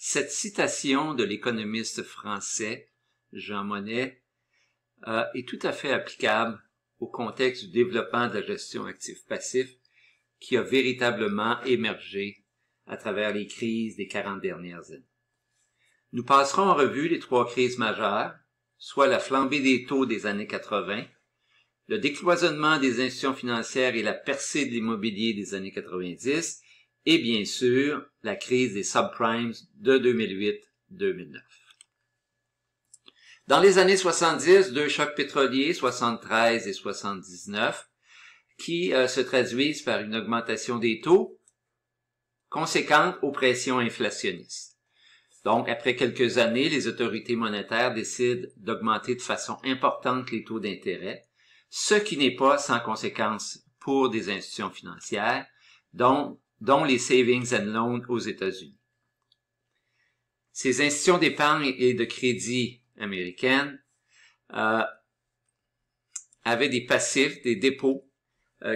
Cette citation de l'économiste français Jean Monnet est tout à fait applicable au contexte du développement de la gestion actif-passif qui a véritablement émergé à travers les crises des 40 dernières années. Nous passerons en revue les 3 crises majeures, soit la flambée des taux des années 80, le décloisonnement des institutions financières et la percée de l'immobilier des années 90, et bien sûr, la crise des subprimes de 2008-2009. Dans les années 70, 2 chocs pétroliers, 73 et 79, qui se traduisent par une augmentation des taux conséquente aux pressions inflationnistes. Donc, après quelques années, les autorités monétaires décident d'augmenter de façon importante les taux d'intérêt, ce qui n'est pas sans conséquence pour des institutions financières, dont les savings and loans aux États-Unis. Ces institutions d'épargne et de crédit américaines avaient des passifs, des dépôts,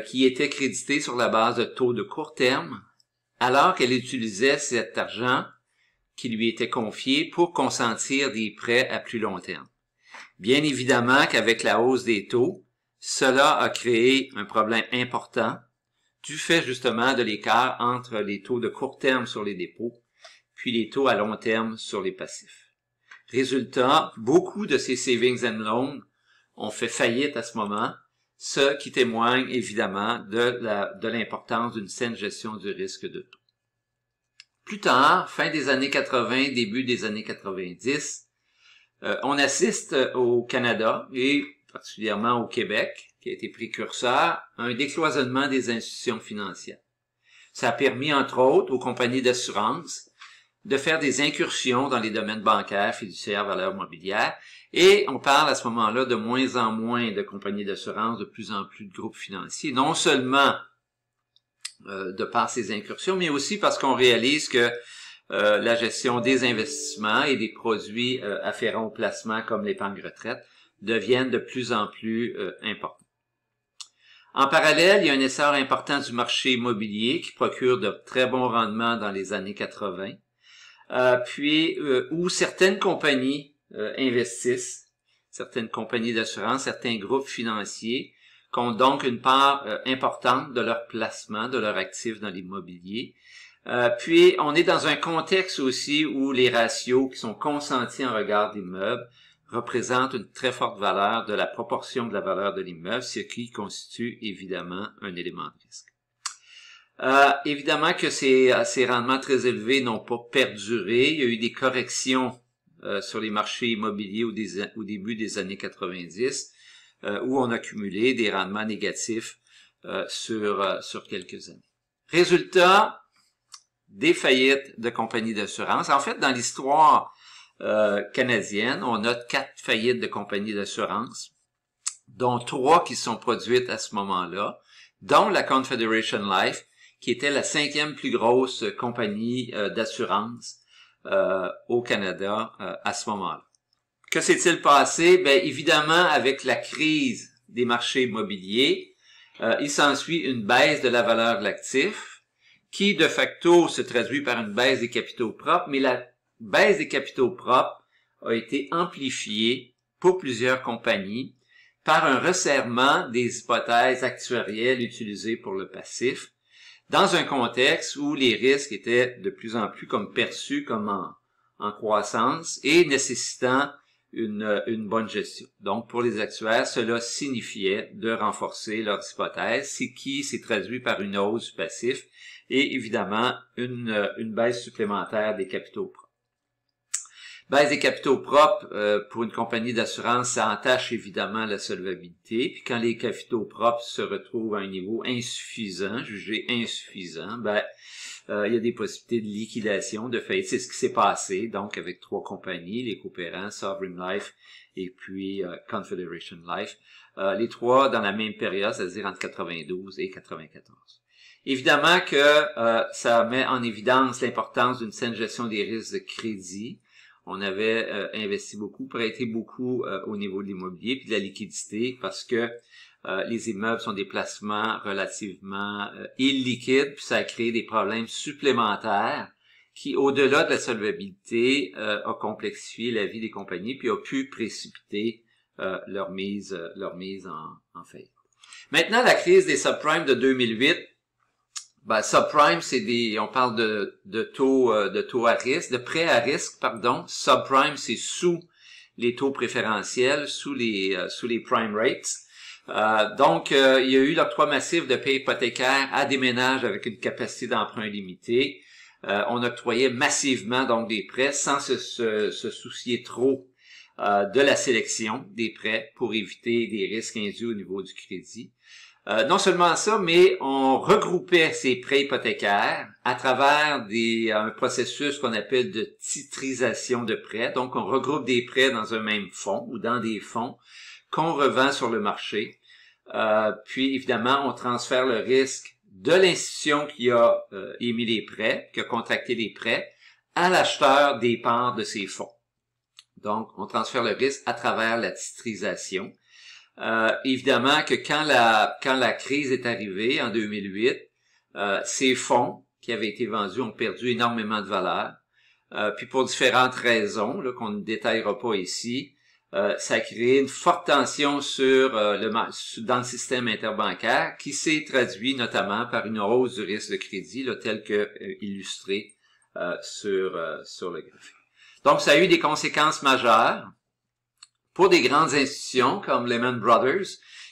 qui étaient crédités sur la base de taux de court terme, alors qu'elle utilisait cet argent qui lui était confié pour consentir des prêts à plus long terme. Bien évidemment qu'avec la hausse des taux, cela a créé un problème important du fait justement de l'écart entre les taux de court terme sur les dépôts puis les taux à long terme sur les passifs. Résultat, beaucoup de ces savings and loans ont fait faillite à ce moment, ce qui témoigne évidemment de l'importance d'une saine gestion du risque de taux. Plus tard, fin des années 80, début des années 90, on assiste au Canada et particulièrement au Québec, qui a été précurseur, à un décloisonnement des institutions financières. Ça a permis, entre autres, aux compagnies d'assurance de faire des incursions dans les domaines bancaires, fiduciaires, valeurs mobilières, et on parle à ce moment-là de moins en moins de compagnies d'assurance, de plus en plus de groupes financiers, non seulement de par ces incursions, mais aussi parce qu'on réalise que la gestion des investissements et des produits afférents au placement comme l'épargne retraite deviennent de plus en plus importants. En parallèle, il y a un essor important du marché immobilier qui procure de très bons rendements dans les années 80, où certaines compagnies investissent, certaines compagnies d'assurance, certains groupes financiers comptent donc une part importante de leur placement, de leur actif dans l'immobilier. Puis, on est dans un contexte aussi où les ratios qui sont consentis en regard d'immeubles représentent une très forte valeur de la proportion de la valeur de l'immeuble, ce qui constitue évidemment un élément de risque. Évidemment que ces rendements très élevés n'ont pas perduré. Il y a eu des corrections sur les marchés immobiliers au début des années 90, où on a cumulé des rendements négatifs sur quelques années. Résultat, des faillites de compagnies d'assurance. En fait, dans l'histoire canadienne, on note 4 faillites de compagnies d'assurance, dont 3 qui sont produites à ce moment-là, dont la Confederation Life, qui était la 5e plus grosse compagnie d'assurance au Canada à ce moment-là. Que s'est-il passé? Bien, évidemment, avec la crise des marchés immobiliers, il s'ensuit une baisse de la valeur de l'actif, qui de facto se traduit par une baisse des capitaux propres, mais la baisse des capitaux propres a été amplifiée pour plusieurs compagnies par un resserrement des hypothèses actuarielles utilisées pour le passif, dans un contexte où les risques étaient de plus en plus comme perçus comme en croissance et nécessitant une bonne gestion. Donc, pour les actuaires, cela signifiait de renforcer leurs hypothèses, ce qui s'est traduit par une hausse du passif et évidemment une baisse supplémentaire des capitaux propres. Baisse des capitaux propres, pour une compagnie d'assurance, ça entache évidemment la solvabilité. Puis quand les capitaux propres se retrouvent à un niveau insuffisant, jugé insuffisant, il y a des possibilités de liquidation, de faillite. C'est ce qui s'est passé, donc, avec 3 compagnies, les coopérants, Sovereign Life et puis Confederation Life. Les 3 dans la même période, c'est-à-dire entre 92 et 94. Évidemment que ça met en évidence l'importance d'une saine gestion des risques de crédit. On avait investi beaucoup, prêté beaucoup au niveau de l'immobilier puis de la liquidité parce que les immeubles sont des placements relativement illiquides, puis ça a créé des problèmes supplémentaires qui, au-delà de la solvabilité, a complexifié la vie des compagnies puis a pu précipiter leur mise en faillite. Maintenant, la crise des subprimes de 2008, subprime, on parle de taux à risque, de prêts à risque, pardon. Subprime, c'est sous les taux préférentiels, sous les prime rates. Donc, il y a eu l'octroi massif de prêts hypothécaires à des ménages avec une capacité d'emprunt limitée. On octroyait massivement donc des prêts sans se soucier trop de la sélection des prêts pour éviter des risques induits au niveau du crédit. Non seulement ça, mais on regroupait ces prêts hypothécaires à travers un processus qu'on appelle de titrisation de prêts. Donc, on regroupe des prêts dans un même fonds ou dans des fonds qu'on revend sur le marché. Puis, évidemment, on transfère le risque de l'institution qui a émis les prêts, qui a contracté les prêts, à l'acheteur des parts de ces fonds. Donc, on transfère le risque à travers la titrisation. Évidemment que quand la crise est arrivée en 2008, ces fonds qui avaient été vendus ont perdu énormément de valeur. Puis pour différentes raisons là, qu'on ne détaillera pas ici, ça a créé une forte tension dans le système interbancaire qui s'est traduit notamment par une hausse du risque de crédit là, tel que illustré sur le graphique. Donc, ça a eu des conséquences majeures pour des grandes institutions comme Lehman Brothers,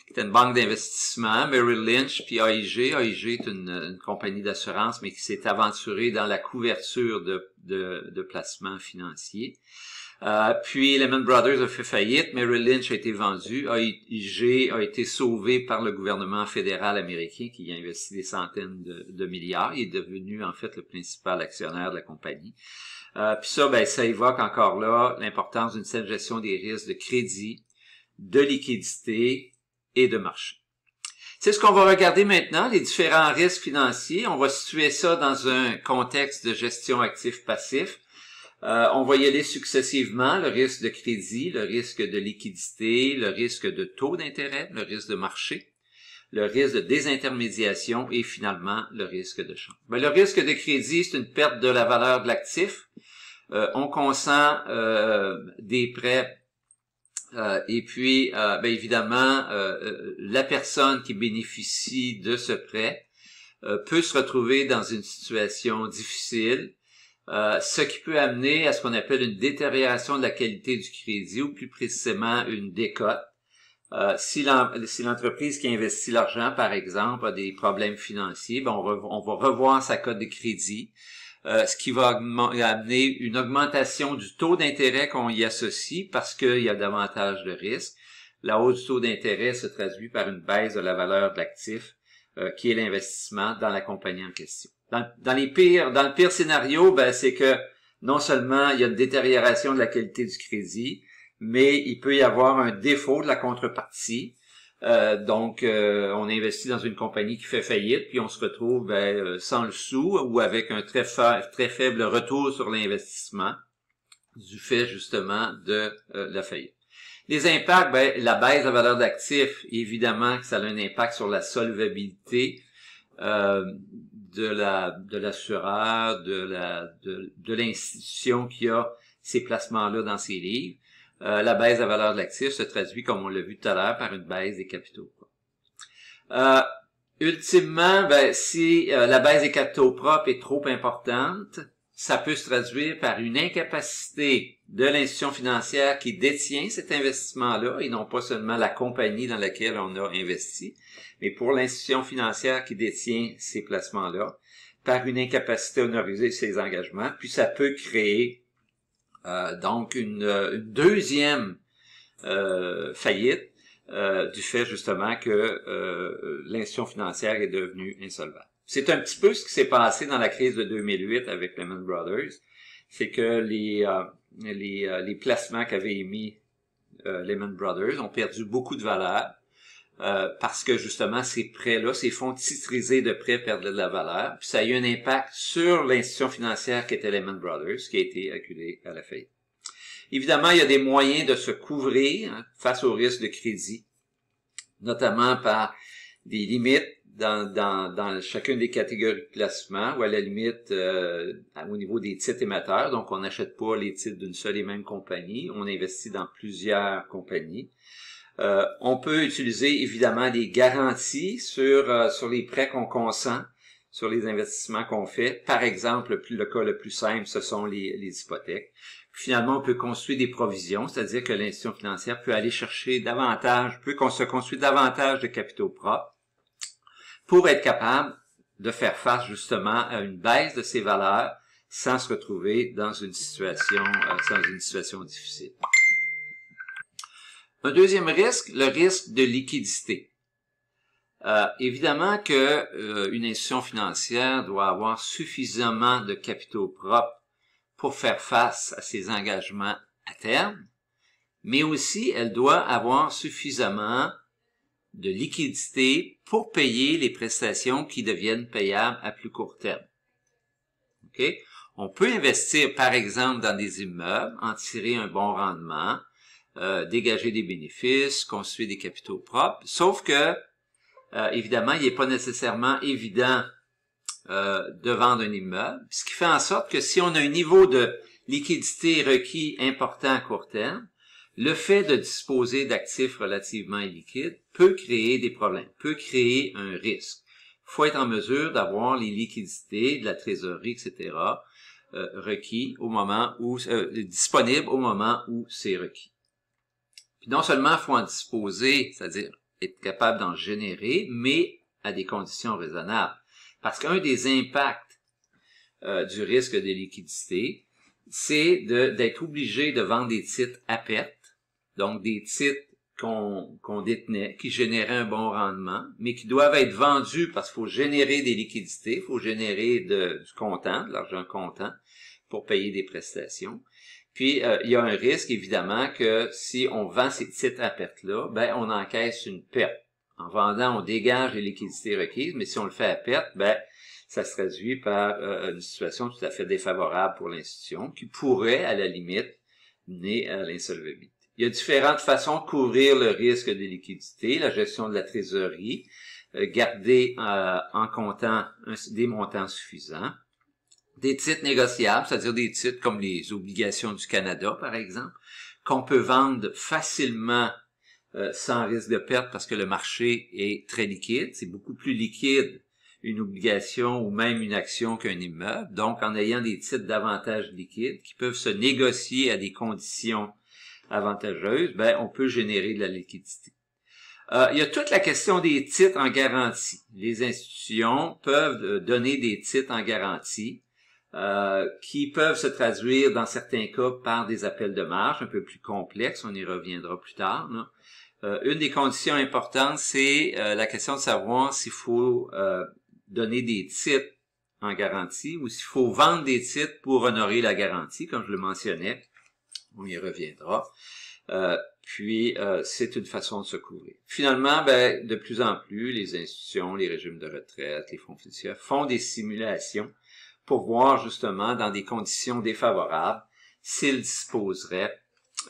qui était une banque d'investissement, Merrill Lynch, puis AIG. AIG est une compagnie d'assurance, mais qui s'est aventurée dans la couverture de placements financiers. Puis Lehman Brothers a fait faillite, Merrill Lynch a été vendu, AIG a été sauvé par le gouvernement fédéral américain qui a investi des centaines de milliards. Il est devenu en fait le principal actionnaire de la compagnie. Puis ça évoque encore là l'importance d'une saine gestion des risques de crédit, de liquidité et de marché. C'est ce qu'on va regarder maintenant, les différents risques financiers. On va situer ça dans un contexte de gestion actif-passif. On va y aller successivement, le risque de crédit, le risque de liquidité, le risque de taux d'intérêt, le risque de marché, le risque de désintermédiation et finalement le risque de change. Le risque de crédit, c'est une perte de la valeur de l'actif. On consent des prêts et puis évidemment la personne qui bénéficie de ce prêt peut se retrouver dans une situation difficile, ce qui peut amener à ce qu'on appelle une détérioration de la qualité du crédit ou plus précisément une décote. Si l'entreprise qui investit l'argent, par exemple, a des problèmes financiers, on va revoir sa cote de crédit, ce qui va amener une augmentation du taux d'intérêt qu'on y associe parce qu'il y a davantage de risques. La hausse du taux d'intérêt se traduit par une baisse de la valeur de l'actif, qui est l'investissement dans la compagnie en question. Dans le pire scénario, c'est que non seulement il y a une détérioration de la qualité du crédit, mais il peut y avoir un défaut de la contrepartie. Donc, on investit dans une compagnie qui fait faillite, puis on se retrouve sans le sou ou avec un très faible retour sur l'investissement du fait justement de la faillite. Les impacts, la baisse de la valeur d'actifs, évidemment que ça a un impact sur la solvabilité de l'assureur, de l'institution qui a ces placements-là dans ses livres. La baisse de la valeur de l'actif se traduit, comme on l'a vu tout à l'heure, par une baisse des capitaux propres. Ultimement, si la baisse des capitaux propres est trop importante, ça peut se traduire par une incapacité de l'institution financière qui détient cet investissement-là, et non pas seulement la compagnie dans laquelle on a investi, mais pour l'institution financière qui détient ces placements-là, par une incapacité à honoriser ses engagements, puis ça peut créer donc une deuxième faillite du fait justement que l'institution financière est devenue insolvable. C'est un petit peu ce qui s'est passé dans la crise de 2008 avec Lehman Brothers, c'est que les placements qu'avait émis Lehman Brothers ont perdu beaucoup de valeur parce que justement ces prêts-là, ces fonds titrisés de prêts perdaient de la valeur, puis ça a eu un impact sur l'institution financière qui était Lehman Brothers, qui a été acculée à la faillite. Évidemment, il y a des moyens de se couvrir face au risque de crédit, notamment par des limites dans chacune des catégories de placement, ou à la limite au niveau des titres émetteurs. Donc, on n'achète pas les titres d'une seule et même compagnie, on investit dans plusieurs compagnies. On peut utiliser évidemment des garanties sur les prêts qu'on consent, sur les investissements qu'on fait. Par exemple, le cas le plus simple, ce sont les hypothèques. Finalement, on peut construire des provisions, c'est-à-dire que l'institution financière peut aller chercher davantage, peut se construire davantage de capitaux propres pour être capable de faire face justement à une baisse de ses valeurs sans se retrouver dans une situation difficile. Un deuxième risque, le risque de liquidité. Évidemment que une institution financière doit avoir suffisamment de capitaux propres pour faire face à ses engagements à terme, mais aussi elle doit avoir suffisamment de liquidité pour payer les prestations qui deviennent payables à plus court terme. Okay? On peut investir, par exemple, dans des immeubles, en tirer un bon rendement, dégager des bénéfices, construire des capitaux propres, sauf que, évidemment, il n'est pas nécessairement évident de vendre un immeuble, ce qui fait en sorte que si on a un niveau de liquidité requis important à court terme, le fait de disposer d'actifs relativement illiquides peut créer des problèmes, peut créer un risque. Il faut être en mesure d'avoir les liquidités, de la trésorerie, etc., requis au moment où disponibles au moment où c'est requis. Puis non seulement il faut en disposer, c'est-à-dire être capable d'en générer, mais à des conditions raisonnables. Parce qu'un des impacts du risque de liquidité, c'est d'être obligé de vendre des titres à perte, donc des titres qu'on détenait, qui généraient un bon rendement, mais qui doivent être vendus parce qu'il faut générer des liquidités, il faut générer du comptant, de l'argent comptant, pour payer des prestations. Puis, il y a un risque, évidemment, que si on vend ces titres à perte-là, ben on encaisse une perte. En vendant, on dégage les liquidités requises, mais si on le fait à perte, ben ça se traduit par une situation tout à fait défavorable pour l'institution, qui pourrait, à la limite, mener à l'insolvabilité. Il y a différentes façons de couvrir le risque de liquidité, la gestion de la trésorerie, garder en comptant des montants suffisants, des titres négociables, c'est-à-dire des titres comme les obligations du Canada, par exemple, qu'on peut vendre facilement sans risque de perte parce que le marché est très liquide. C'est beaucoup plus liquide une obligation ou même une action qu'un immeuble. Donc, en ayant des titres davantage liquides qui peuvent se négocier à des conditions avantageuses, ben on peut générer de la liquidité. Il y a toute la question des titres en garantie. Les institutions peuvent donner des titres en garantie qui peuvent se traduire dans certains cas par des appels de marge un peu plus complexes. On y reviendra plus tard, là. Une des conditions importantes, c'est la question de savoir s'il faut donner des titres en garantie ou s'il faut vendre des titres pour honorer la garantie, comme je le mentionnais. On y reviendra. Puis, c'est une façon de se couvrir. Finalement, ben, de plus en plus, les institutions, les régimes de retraite, les fonds fiduciaires font des simulations pour voir justement, dans des conditions défavorables, s'ils disposeraient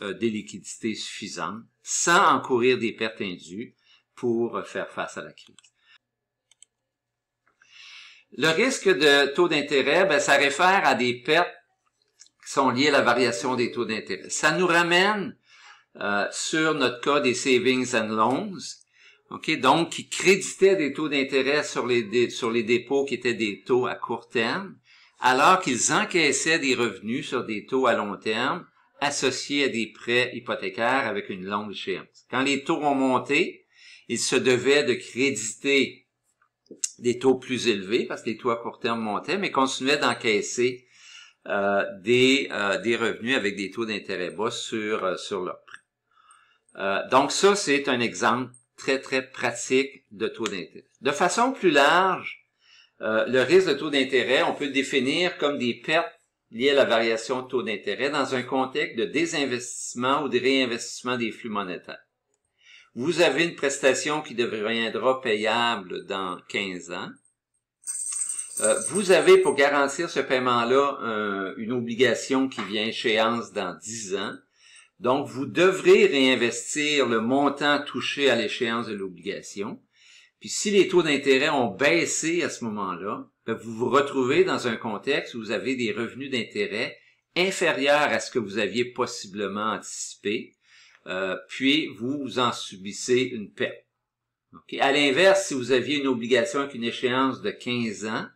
des liquidités suffisantes sans encourir des pertes indues pour faire face à la crise. Le risque de taux d'intérêt, ben, ça réfère à des pertes qui sont liées à la variation des taux d'intérêt. Ça nous ramène sur notre cas des savings and loans, donc qui créditaient des taux d'intérêt sur les dépôts qui étaient des taux à court terme, alors qu'ils encaissaient des revenus sur des taux à long terme associés à des prêts hypothécaires avec une longue échéance. Quand les taux ont monté, ils se devaient de créditer des taux plus élevés parce que les taux à court terme montaient, mais continuaient d'encaisser des revenus avec des taux d'intérêt bas sur leurs prêts. Donc ça, c'est un exemple très, très pratique de taux d'intérêt. De façon plus large, le risque de taux d'intérêt, on peut le définir comme des pertes liées à la variation de taux d'intérêt dans un contexte de désinvestissement ou de réinvestissement des flux monétaires. Vous avez une prestation qui deviendra payable dans 15 ans. Vous avez, pour garantir ce paiement-là, une obligation qui vient échéance dans 10 ans. Donc, vous devrez réinvestir le montant touché à l'échéance de l'obligation. Puis si les taux d'intérêt ont baissé à ce moment-là, ben vous vous retrouvez dans un contexte où vous avez des revenus d'intérêt inférieurs à ce que vous aviez possiblement anticipé, puis vous en subissez une perte. Okay? À l'inverse, si vous aviez une obligation avec une échéance de 15 ans,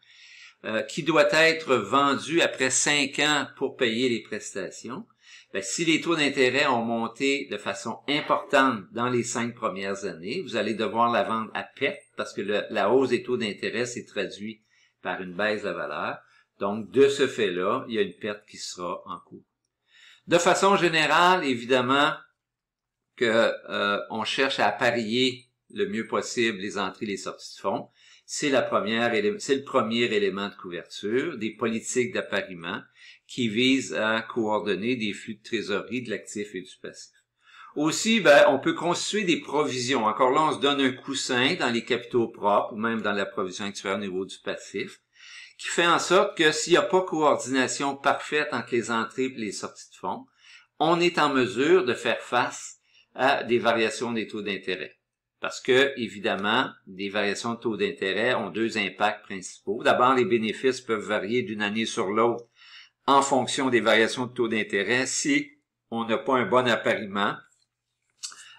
qui doit être vendue après 5 ans pour payer les prestations, ben, si les taux d'intérêt ont monté de façon importante dans les 5 premières années, vous allez devoir la vendre à perte parce que la hausse des taux d'intérêt s'est traduite par une baisse de la valeur. Donc, de ce fait-là, il y a une perte qui sera en cours. De façon générale, évidemment, que on cherche à apparier le mieux possible les entrées et les sorties de fonds. C'est le premier élément de couverture, des politiques d'appariement qui visent à coordonner des flux de trésorerie de l'actif et du passif. Aussi, ben, on peut constituer des provisions. Encore là, on se donne un coussin dans les capitaux propres ou même dans la provision actuelle au niveau du passif, qui fait en sorte que s'il n'y a pas coordination parfaite entre les entrées et les sorties de fonds, on est en mesure de faire face à des variations des taux d'intérêt. Parce que, évidemment, des variations de taux d'intérêt ont deux impacts principaux. D'abord, les bénéfices peuvent varier d'une année sur l'autre en fonction des variations de taux d'intérêt si on n'a pas un bon appariement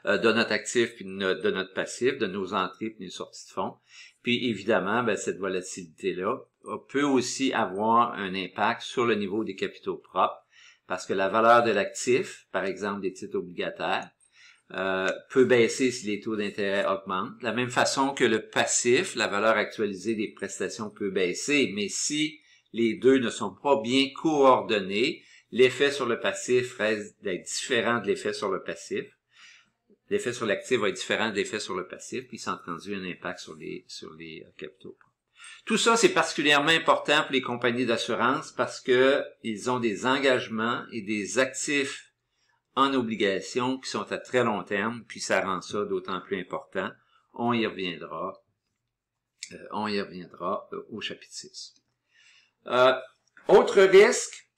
de notre actif puis de notre passif, de nos entrées puis nos sorties de fonds. Puis, évidemment, ben, cette volatilité-là peut aussi avoir un impact sur le niveau des capitaux propres parce que la valeur de l'actif, par exemple des titres obligataires, peut baisser si les taux d'intérêt augmentent. De la même façon que le passif, la valeur actualisée des prestations peut baisser, mais si les deux ne sont pas bien coordonnés, l'effet sur le passif reste d'être différent de l'effet sur le passif. L'effet sur l'actif va être différent de l'effet sur le passif, puis ça traduit un impact sur les capitaux. Tout ça, c'est particulièrement important pour les compagnies d'assurance parce que ils ont des engagements et des actifs en obligations qui sont à très long terme, puis ça rend ça d'autant plus important. On y reviendra au chapitre 6. Autre risque,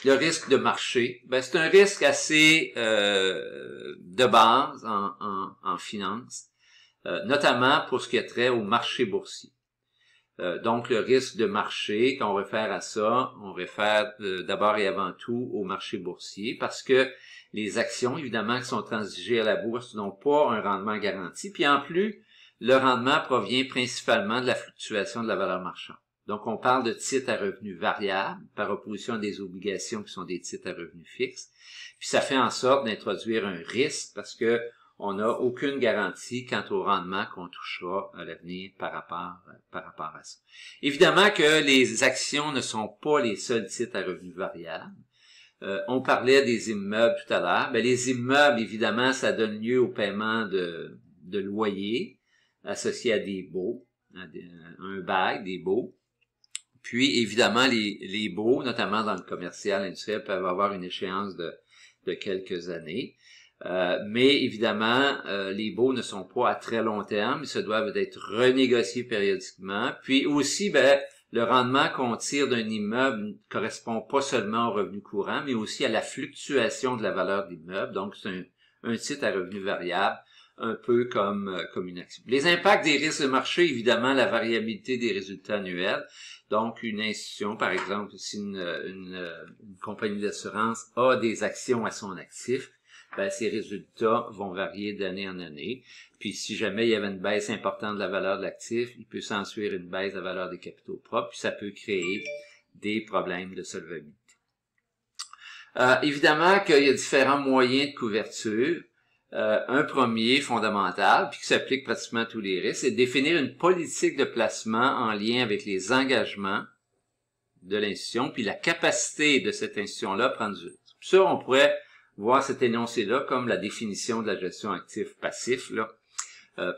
le risque de marché. Ben, c'est un risque assez de base en finance, notamment pour ce qui a trait au marché boursier. Donc, le risque de marché, quand on réfère à ça, on réfère d'abord et avant tout au marché boursier parce que les actions, évidemment, qui sont transigées à la bourse n'ont pas un rendement garanti. Puis en plus, le rendement provient principalement de la fluctuation de la valeur marchande. Donc, on parle de titres à revenus variables par opposition à des obligations qui sont des titres à revenus fixes. Puis ça fait en sorte d'introduire un risque parce que on n'a aucune garantie quant au rendement qu'on touchera à l'avenir par rapport à ça. Évidemment que les actions ne sont pas les seuls titres à revenus variables. On parlait des immeubles tout à l'heure. Ben, les immeubles, évidemment, ça donne lieu au paiement de loyers associés à des baux, un bail, des baux. Puis, évidemment, les baux, notamment dans le commercial industriel, peuvent avoir une échéance de quelques années. Mais évidemment, les baux ne sont pas à très long terme, ils se doivent être renégociés périodiquement. Puis aussi, ben, le rendement qu'on tire d'un immeuble ne correspond pas seulement au revenu courant, mais aussi à la fluctuation de la valeur de l'immeuble. Donc, c'est un titre à revenu variable, un peu comme une action. Les impacts des risques de marché, évidemment, la variabilité des résultats annuels. Donc, une institution, par exemple, si une compagnie d'assurance a des actions à son actif, ben, ces résultats vont varier d'année en année. Puis, si jamais il y avait une baisse importante de la valeur de l'actif, il peut s'ensuivre une baisse de la valeur des capitaux propres, puis ça peut créer des problèmes de solvabilité. Évidemment qu'il y a différents moyens de couverture. Un premier, fondamental, puis qui s'applique pratiquement à tous les risques, c'est de définir une politique de placement en lien avec les engagements de l'institution, puis la capacité de cette institution-là à prendre du risque. Puis ça, on pourrait voir cet énoncé-là comme la définition de la gestion actif-passif, là,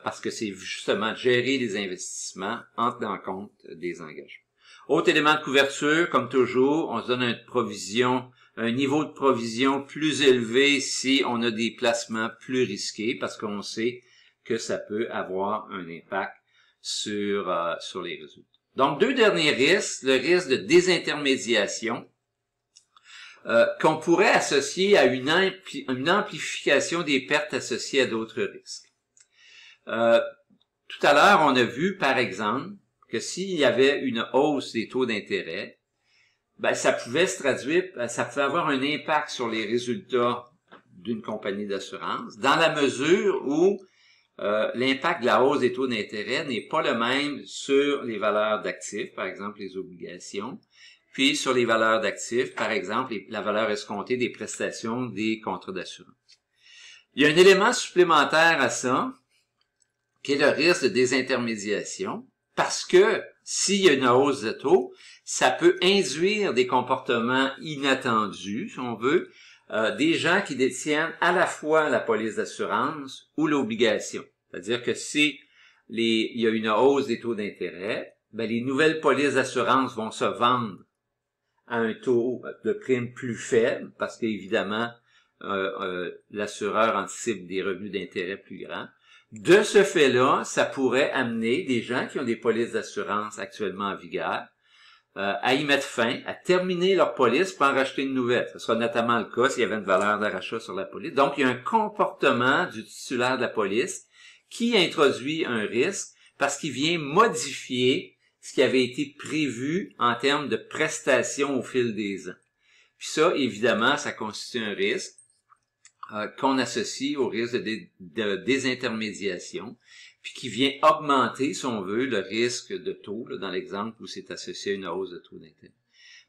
parce que c'est justement gérer les investissements en tenant compte des engagements. Autre élément de couverture, comme toujours, on se donne un niveau de provision plus élevé si on a des placements plus risqués, parce qu'on sait que ça peut avoir un impact sur les résultats. Donc, deux derniers risques, le risque de désintermédiation, qu'on pourrait associer à une amplification des pertes associées à d'autres risques. Tout à l'heure, on a vu, par exemple, que s'il y avait une hausse des taux d'intérêt, ben, ça pouvait se traduire, ça pouvait avoir un impact sur les résultats d'une compagnie d'assurance, dans la mesure où l'impact de la hausse des taux d'intérêt n'est pas le même sur les valeurs d'actifs, par exemple les obligations, puis sur les valeurs d'actifs, par exemple la valeur escomptée des prestations des contrats d'assurance. Il y a un élément supplémentaire à ça, qui est le risque de désintermédiation, parce que s'il y a une hausse de taux, ça peut induire des comportements inattendus, si on veut, des gens qui détiennent à la fois la police d'assurance ou l'obligation. C'est-à-dire que si il y a une hausse des taux d'intérêt, ben les nouvelles polices d'assurance vont se vendre à un taux de prime plus faible, parce qu'évidemment, l'assureur anticipe des revenus d'intérêt plus grands. De ce fait-là, ça pourrait amener des gens qui ont des polices d'assurance actuellement en vigueur à y mettre fin, à terminer leur police pour en racheter une nouvelle. Ce sera notamment le cas s'il y avait une valeur d'achat sur la police. Donc, il y a un comportement du titulaire de la police qui introduit un risque parce qu'il vient modifier ce qui avait été prévu en termes de prestations au fil des ans. Puis ça, évidemment, ça constitue un risque qu'on associe au risque de désintermédiation, puis qui vient augmenter, si on veut, le risque de taux, là, dans l'exemple où c'est associé à une hausse de taux d'intérêt.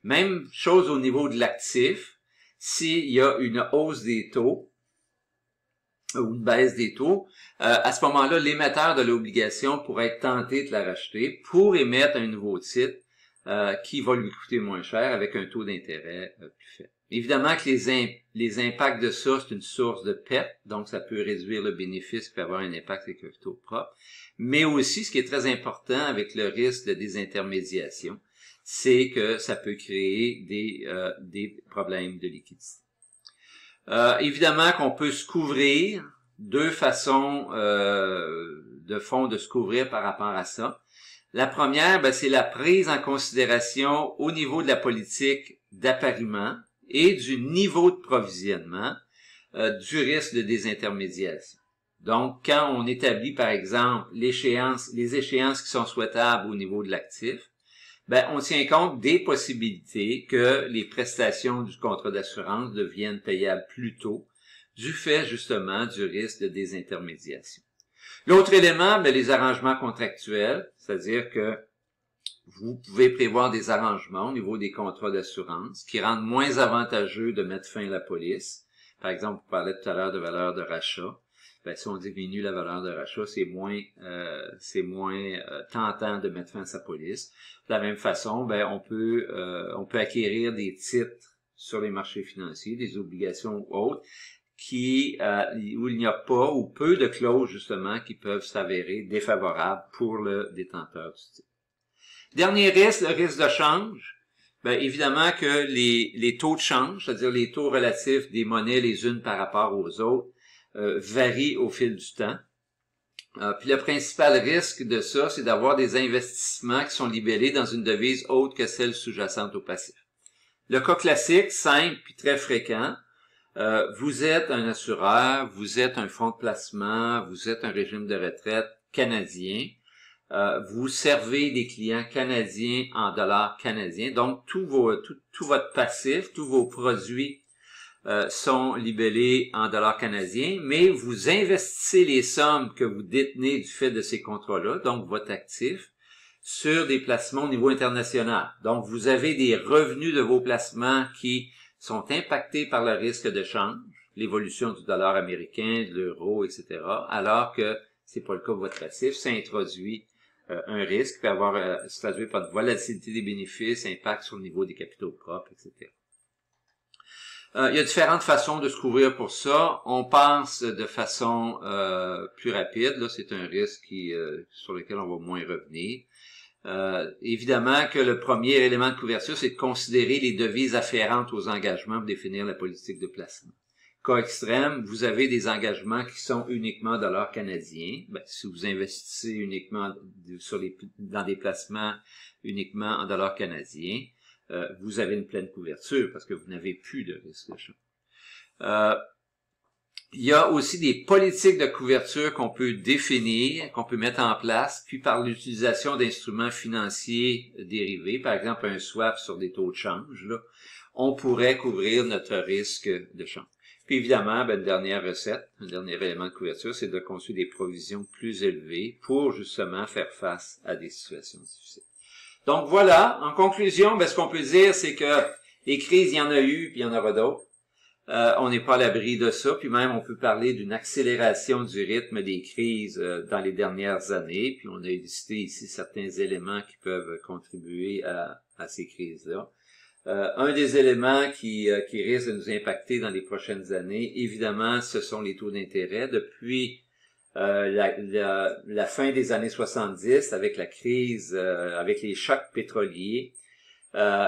Même chose au niveau de l'actif, s'il y a une hausse des taux, ou une baisse des taux, à ce moment-là, l'émetteur de l'obligation pourrait être tenté de la racheter pour émettre un nouveau titre qui va lui coûter moins cher avec un taux d'intérêt plus faible. Évidemment que les impacts de ça, c'est une source de perte, donc ça peut réduire le bénéfice qui peut avoir un impact avec le taux propre. Mais aussi, ce qui est très important avec le risque de désintermédiation, c'est que ça peut créer des problèmes de liquidité. Évidemment qu'on peut se couvrir, deux façons de fond de se couvrir par rapport à ça. La première, c'est la prise en considération au niveau de la politique d'appariement et du niveau de provisionnement du risque de désintermédiation. Donc, quand on établit, par exemple, les échéances qui sont souhaitables au niveau de l'actif, on tient compte des possibilités que les prestations du contrat d'assurance deviennent payables plus tôt, du fait justement du risque de désintermédiation. L'autre élément, les arrangements contractuels, c'est-à-dire que vous pouvez prévoir des arrangements au niveau des contrats d'assurance qui rendent moins avantageux de mettre fin à la police. Par exemple, vous parlez tout à l'heure de valeur de rachat. Si on diminue la valeur de rachat, c'est moins tentant de mettre fin à sa police. De la même façon, on peut acquérir des titres sur les marchés financiers, des obligations ou autres, où il n'y a pas ou peu de clauses justement qui peuvent s'avérer défavorables pour le détenteur du titre. Dernier risque, le risque de change. Évidemment que les taux de change, c'est-à-dire les taux relatifs des monnaies les unes par rapport aux autres, varient au fil du temps. Puis le principal risque de ça, c'est d'avoir des investissements qui sont libellés dans une devise autre que celle sous-jacente au passif. Le cas classique, simple puis très fréquent, vous êtes un assureur, vous êtes un fonds de placement, vous êtes un régime de retraite canadien, vous servez des clients canadiens en dollars canadiens, donc tout votre passif, tous vos produits sont libellés en dollars canadiens, mais vous investissez les sommes que vous détenez du fait de ces contrats-là, donc votre actif, sur des placements au niveau international. Donc, vous avez des revenus de vos placements qui sont impactés par le risque de change, l'évolution du dollar américain, de l'euro, etc., alors que c'est pas le cas de votre passif. Ça introduit un risque qui peut se traduire par une volatilité des bénéfices, impact sur le niveau des capitaux propres, etc. Il y a différentes façons de se couvrir pour ça. On pense de façon plus rapide. Là, c'est un risque sur lequel on va moins revenir. Évidemment que le premier élément de couverture, c'est de considérer les devises afférentes aux engagements pour définir la politique de placement. Cas extrême, vous avez des engagements qui sont uniquement en dollars canadiens. Si vous investissez uniquement dans des placements uniquement en dollars canadiens, vous avez une pleine couverture parce que vous n'avez plus de risque de change. Il y a aussi des politiques de couverture qu'on peut définir, qu'on peut mettre en place, puis par l'utilisation d'instruments financiers dérivés, par exemple un swap sur des taux de change, là, on pourrait couvrir notre risque de change. Puis évidemment, une dernière recette, un dernier élément de couverture, c'est de construire des provisions plus élevées pour justement faire face à des situations difficiles. Donc voilà, en conclusion, ce qu'on peut dire, c'est que les crises, il y en a eu, puis il y en aura d'autres. On n'est pas à l'abri de ça, puis même on peut parler d'une accélération du rythme des crises dans les dernières années, puis on a listé ici certains éléments qui peuvent contribuer à ces crises-là. Un des éléments qui risque de nous impacter dans les prochaines années, évidemment, ce sont les taux d'intérêt. Depuis la fin des années 70, avec la crise, avec les chocs pétroliers,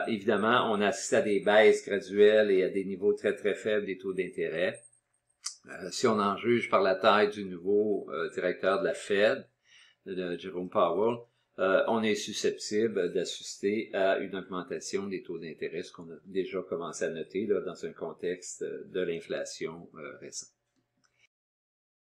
évidemment, on assiste à des baisses graduelles et à des niveaux très très faibles des taux d'intérêt. Si on en juge par la taille du nouveau directeur de la Fed, de Jerome Powell, on est susceptible d'assister à une augmentation des taux d'intérêt, ce qu'on a déjà commencé à noter là, dans un contexte de l'inflation récente.